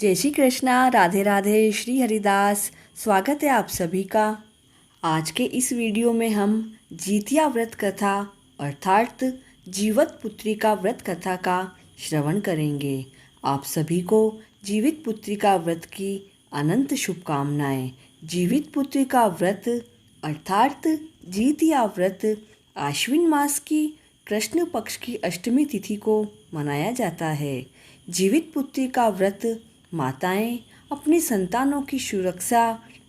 जय श्री कृष्णा, राधे राधे, श्री हरिदास। स्वागत है आप सभी का। आज के इस वीडियो में हम जीतिया व्रत कथा अर्थात जीवित पुत्रिका व्रत कथा का श्रवण करेंगे। आप सभी को जीवित पुत्रिका व्रत की अनंत शुभकामनाएं। जीवित पुत्रिका व्रत अर्थात जीतिया व्रत आश्विन मास की कृष्ण पक्ष की अष्टमी तिथि को मनाया जाता है। जीवित पुत्रिका व्रत माताएं अपनी संतानों की सुरक्षा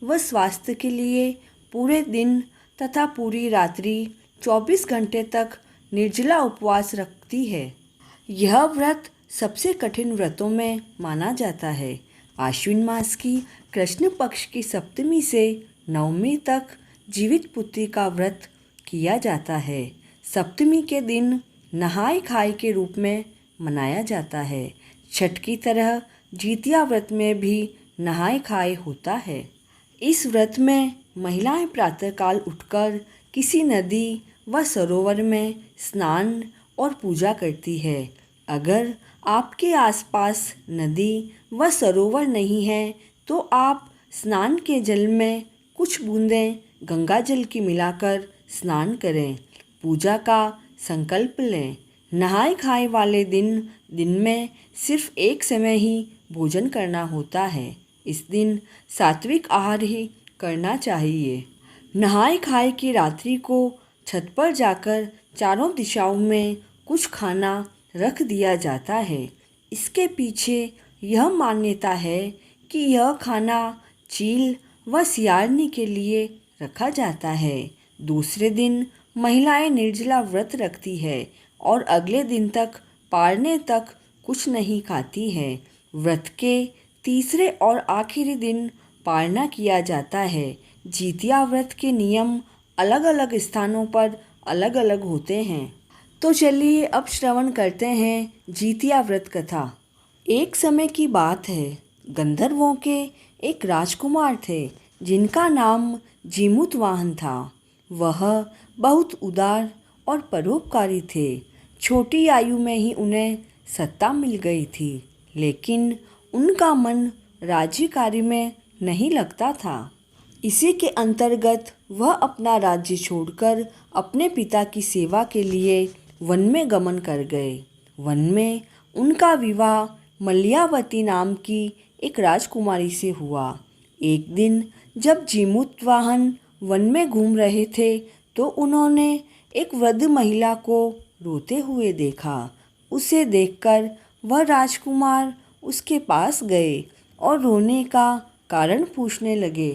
व स्वास्थ्य के लिए पूरे दिन तथा पूरी रात्रि 24 घंटे तक निर्जला उपवास रखती है। यह व्रत सबसे कठिन व्रतों में माना जाता है। आश्विन मास की कृष्ण पक्ष की सप्तमी से नवमी तक जीवित पुत्री का व्रत किया जाता है। सप्तमी के दिन नहाय खाए के रूप में मनाया जाता है। छठ की तरह जीतिया व्रत में भी नहाय खाए होता है। इस व्रत में महिलाएं प्रातःकाल उठकर किसी नदी व सरोवर में स्नान और पूजा करती है। अगर आपके आसपास नदी व सरोवर नहीं है तो आप स्नान के जल में कुछ बूंदें गंगा जल की मिलाकर स्नान करें। पूजा का संकल्प लें। नहाय खाए वाले दिन में सिर्फ एक समय ही भोजन करना होता है। इस दिन सात्विक आहार ही करना चाहिए। नहाय खाए की रात्रि को छत पर जाकर चारों दिशाओं में कुछ खाना रख दिया जाता है। इसके पीछे यह मान्यता है कि यह खाना चील व सियारनी के लिए रखा जाता है। दूसरे दिन महिलाएं निर्जला व्रत रखती है और अगले दिन तक पारने तक कुछ नहीं खाती है। व्रत के तीसरे और आखिरी दिन पारना किया जाता है। जीतिया व्रत के नियम अलग अलग स्थानों पर अलग अलग होते हैं। तो चलिए अब श्रवण करते हैं जीतिया व्रत कथा। एक समय की बात है, गंधर्वों के एक राजकुमार थे जिनका नाम जीमूतवाहन था। वह बहुत उदार और परोपकारी थे। छोटी आयु में ही उन्हें सत्ता मिल गई थी, लेकिन उनका मन राज्य कार्य में नहीं लगता था। इसी के अंतर्गत वह अपना राज्य छोड़कर अपने पिता की सेवा के लिए वन में गमन कर गए। वन में उनका विवाह मल्यावती नाम की एक राजकुमारी से हुआ। एक दिन जब जीमूतवाहन वन में घूम रहे थे तो उन्होंने एक वृद्ध महिला को रोते हुए देखा। उसे देखकर वह राजकुमार उसके पास गए और रोने का कारण पूछने लगे।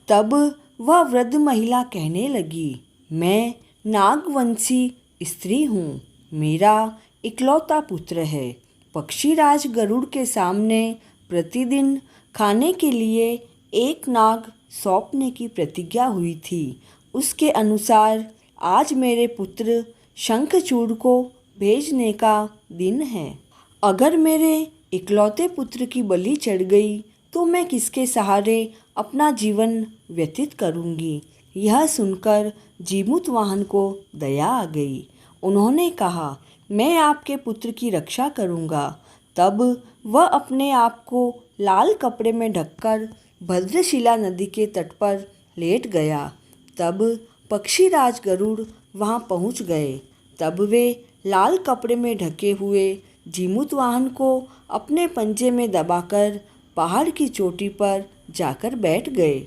तब वह वृद्ध महिला कहने लगी, मैं नागवंशी स्त्री हूँ। मेरा इकलौता पुत्र है। पक्षीराज गरुड़ के सामने प्रतिदिन खाने के लिए एक नाग सौंपने की प्रतिज्ञा हुई थी। उसके अनुसार आज मेरे पुत्र शंखचूड़ को भेजने का दिन है। अगर मेरे इकलौते पुत्र की बलि चढ़ गई तो मैं किसके सहारे अपना जीवन व्यतीत करूंगी। यह सुनकर जीमूतवाहन को दया आ गई। उन्होंने कहा, मैं आपके पुत्र की रक्षा करूंगा। तब वह अपने आप को लाल कपड़े में ढककर भद्रशिला नदी के तट पर लेट गया। तब पक्षीराज गरुड़ वहां पहुंच गए। तब वे लाल कपड़े में ढके हुए जीमूतवाहन को अपने पंजे में दबाकर पहाड़ की चोटी पर जाकर बैठ गए।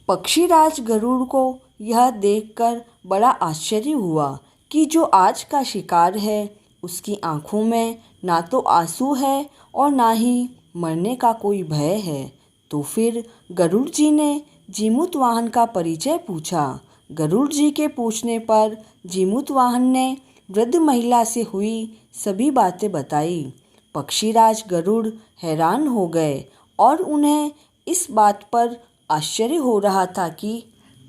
पक्षीराज गरुड़ को यह देखकर बड़ा आश्चर्य हुआ कि जो आज का शिकार है उसकी आंखों में ना तो आंसू है और ना ही मरने का कोई भय है। तो फिर गरुड़ जी ने जीमूतवाहन का परिचय पूछा। गरुड़ जी के पूछने पर जीमूतवाहन ने वृद्ध महिला से हुई सभी बातें बताई। पक्षीराज गरुड़ हैरान हो गए और उन्हें इस बात पर आश्चर्य हो रहा था कि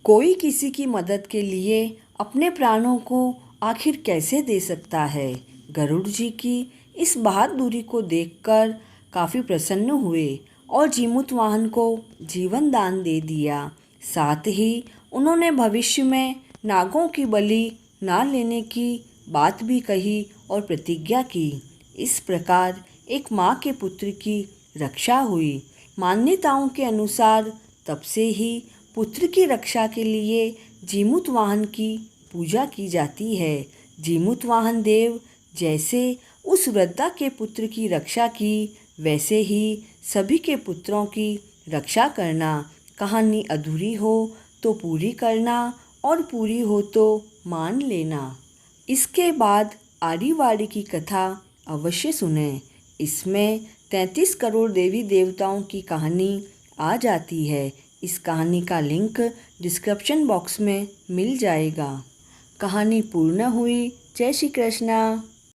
कोई किसी की मदद के लिए अपने प्राणों को आखिर कैसे दे सकता है। गरुड़ जी की इस बहादुरी को देखकर काफ़ी प्रसन्न हुए और जीमूतवाहन को जीवन दान दे दिया। साथ ही उन्होंने भविष्य में नागों की बलि ना लेने की बात भी कही और प्रतिज्ञा की। इस प्रकार एक माँ के पुत्र की रक्षा हुई। मान्यताओं के अनुसार तब से ही पुत्र की रक्षा के लिए जीमूतवाहन की पूजा की जाती है। जीमूतवाहन देव जैसे उस वृद्धा के पुत्र की रक्षा की, वैसे ही सभी के पुत्रों की रक्षा करना। कहानी अधूरी हो तो पूरी करना और पूरी हो तो मान लेना। इसके बाद आड़ीवाड़ी की कथा अवश्य सुनें। इसमें 33 करोड़ देवी देवताओं की कहानी आ जाती है। इस कहानी का लिंक डिस्क्रिप्शन बॉक्स में मिल जाएगा। कहानी पूर्ण हुई। जय श्री कृष्णा।